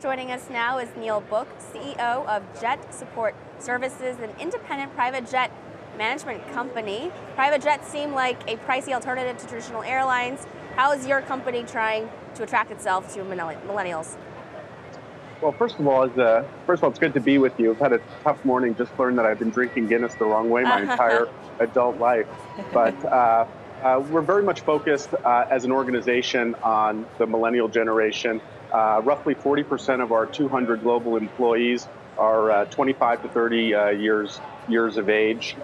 Joining us now is Neil Book, CEO of Jet Support Services, an independent private jet management company. Private jets seem like a pricey alternative to traditional airlines. How is your company trying to attract itself to millennials? Well, first of all, it's good to be with you. I've had a tough morning. Just learned that I've been drinking Guinness the wrong way my entire adult life. But we're very much focused as an organization on the millennial generation. Roughly 40% of our 200 global employees are 25 to 30 years of age.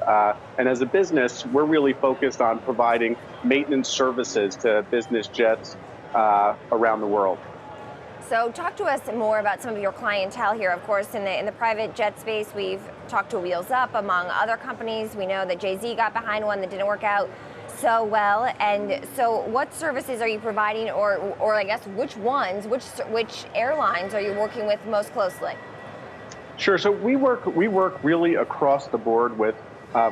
And as a business, we're really focused on providing maintenance services to business jets around the world. So talk to us more about some of your clientele here. Of course, in the private jet space, we've talked to Wheels Up, among other companies. We know that Jay-Z got behind one that didn't work out so well. And so what services are you providing, or I guess which airlines are you working with most closely? Sure. So we work really across the board with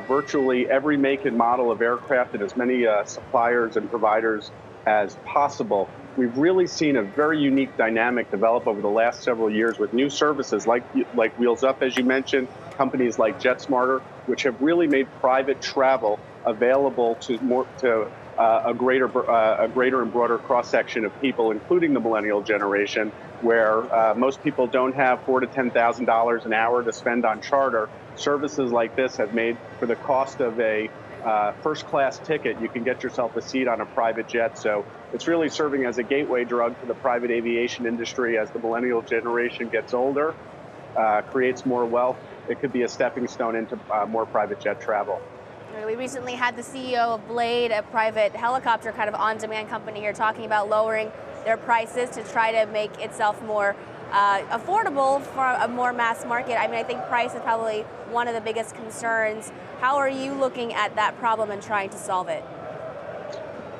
virtually every make and model of aircraft and as many suppliers and providers as possible. We've really seen a very unique dynamic develop over the last several years with new services like Wheels Up, as you mentioned, companies like JetSmarter, which have really made private travel available to a greater and broader cross section of people, including the millennial generation, where most people don't have $4,000 to $10,000 an hour to spend on charter. Services like this have made, for the cost of a first-class ticket, you can get yourself a seat on a private jet. So it's really serving as a gateway drug for the private aviation industry as the millennial generation gets older, creates more wealth. It could be a stepping stone into more private jet travel. We recently had the CEO of Blade, a private helicopter kind of on-demand company here, talking about lowering their prices to try to make itself more affordable for a more mass market. I mean, I think price is probably one of the biggest concerns. How are you looking at that problem and trying to solve it?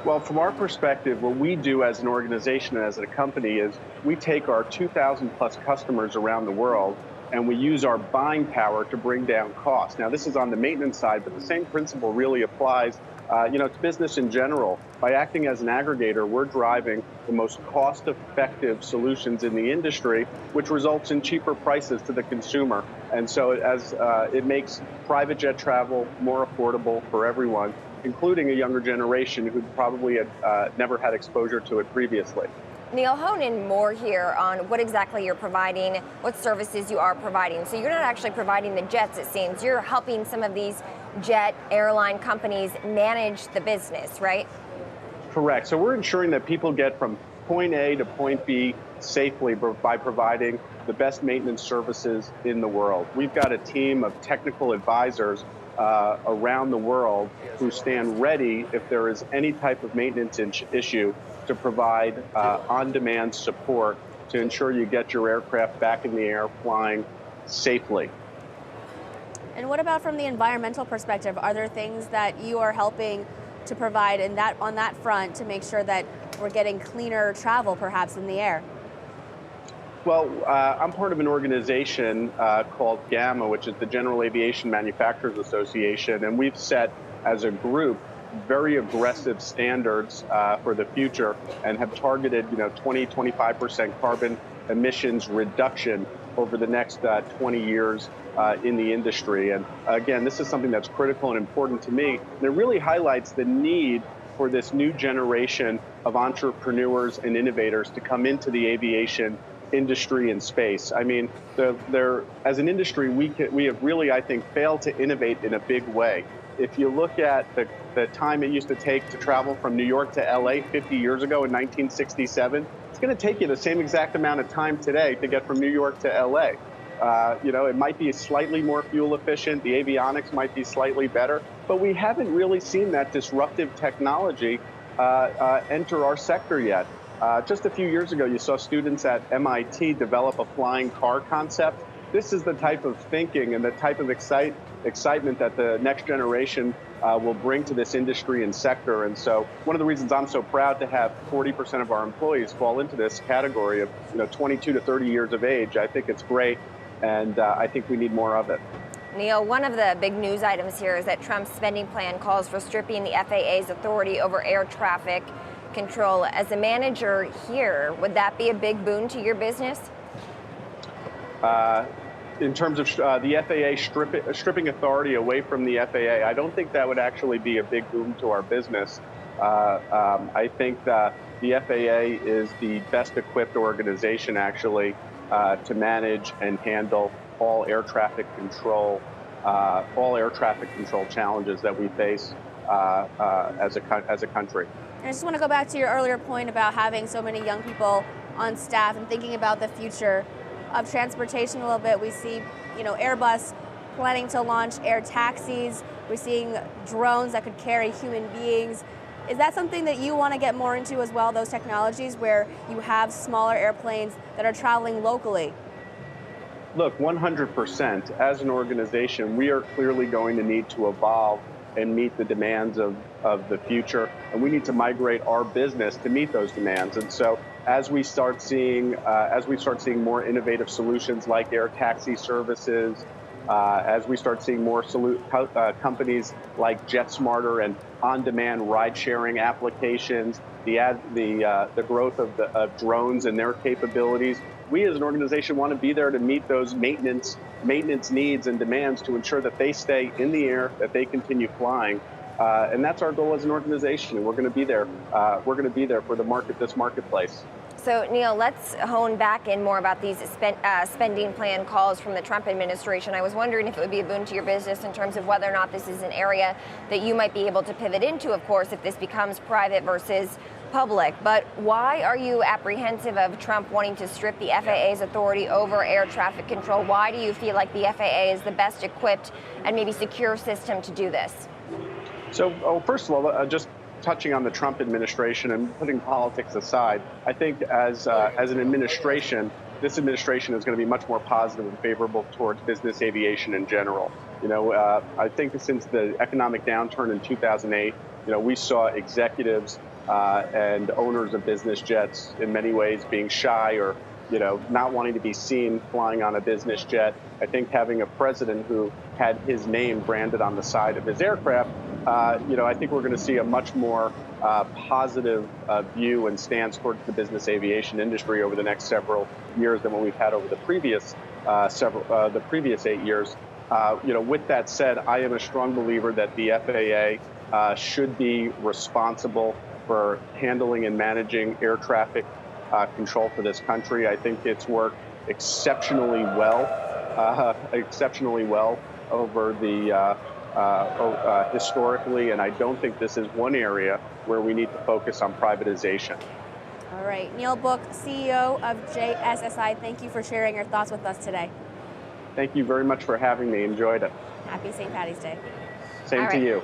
Well, from our perspective, what we do as an organization and as a company is we take our 2,000 plus customers around the world and we use our buying power to bring down costs. Now, this is on the maintenance side, but the same principle really applies to business in general. By acting as an aggregator, we're driving the most cost-effective solutions in the industry, which results in cheaper prices to the consumer. And so it makes private jet travel more affordable for everyone, including a younger generation who probably had never had exposure to it previously. Neil, hone in more here on what exactly you're providing, what services you are providing. So you're not actually providing the jets, it seems. You're helping some of these jet airline companies manage the business, right? Correct. So we're ensuring that people get from point A to point B safely by providing the best maintenance services in the world. We've got a team of technical advisors around the world who stand ready if there is any type of maintenance issue to provide on-demand support to ensure you get your aircraft back in the air flying safely. And what about from the environmental perspective? Are there things that you are helping to provide on that front to make sure that we're getting cleaner travel perhaps in the air? Well, I'm part of an organization called GAMA, which is the General Aviation Manufacturers Association, and we've set as a group very aggressive standards for the future and have targeted 20-25% carbon emissions reduction over the next 20 years in the industry. And again, this is something that's critical and important to me. And it really highlights the need for this new generation of entrepreneurs and innovators to come into the aviation industry and space. I mean, as an industry, we have really, I think, failed to innovate in a big way. If you look at the time it used to take to travel from New York to LA 50 years ago in 1967, it's going to take you the same exact amount of time today to get from New York to LA. It might be slightly more fuel efficient, the avionics might be slightly better, but we haven't really seen that disruptive technology enter our sector yet. Just a few years ago, you saw students at MIT develop a flying car concept. This is the type of thinking and the type of excitement that the next generation will bring to this industry and sector. And so one of the reasons I'm so proud to have 40% of our employees fall into this category of 22 to 30 years of age. I think it's great, and I think we need more of it. Neil, one of the big news items here is that Trump's spending plan calls for stripping the FAA's authority over air traffic control. As a manager here, would that be a big boon to your business? in terms of the FAA stripping authority away from the FAA, I don't think that would actually be a big boom to our business. I think that the FAA is the best equipped organization actually to manage and handle all air traffic control challenges that we face as a country. And I just want to go back to your earlier point about having so many young people on staff and thinking about the future of transportation a little bit. We see, Airbus planning to launch air taxis. We're seeing drones that could carry human beings. Is that something that you want to get more into as well, those technologies where you have smaller airplanes that are traveling locally? Look, 100%. As an organization, we are clearly going to need to evolve and meet the demands of the future, and we need to migrate our business to meet those demands. And so, as we start seeing more innovative solutions like air taxi services, as we start seeing more companies like JetSmarter and on-demand ride-sharing applications, the growth of drones and their capabilities, we as an organization want to be there to meet those maintenance needs and demands to ensure that they stay in the air, that they continue flying. And that's our goal as an organization. And we're going to be there. We're going to be there for this marketplace. So, Neil, let's hone back in more about these spending plan calls from the Trump administration. I was wondering if it would be a boon to your business in terms of whether or not this is an area that you might be able to pivot into, of course, if this becomes private versus public. But why are you apprehensive of Trump wanting to strip the FAA's authority over air traffic control? Why do you feel like the FAA is the best equipped and maybe secure system to do this? So, first of all, just touching on the Trump administration and putting politics aside, I think as an administration, this administration is going to be much more positive and favorable towards business aviation in general. I think since the economic downturn in 2008, we saw executives and owners of business jets in many ways being shy or not wanting to be seen flying on a business jet. I think having a president who had his name branded on the side of his aircraft, I think we're going to see a much more positive view and stance towards the business aviation industry over the next several years than what we've had over the previous 8 years. With that said, I am a strong believer that the FAA should be responsible for handling and managing air traffic control for this country. I think it's worked exceptionally well over the historically, and I don't think this is one area where we need to focus on privatization. All right, Neil Book, CEO of JSSI, thank you for sharing your thoughts with us today. Thank you very much for having me. Enjoyed it. Happy St. Patty's Day. Same to you.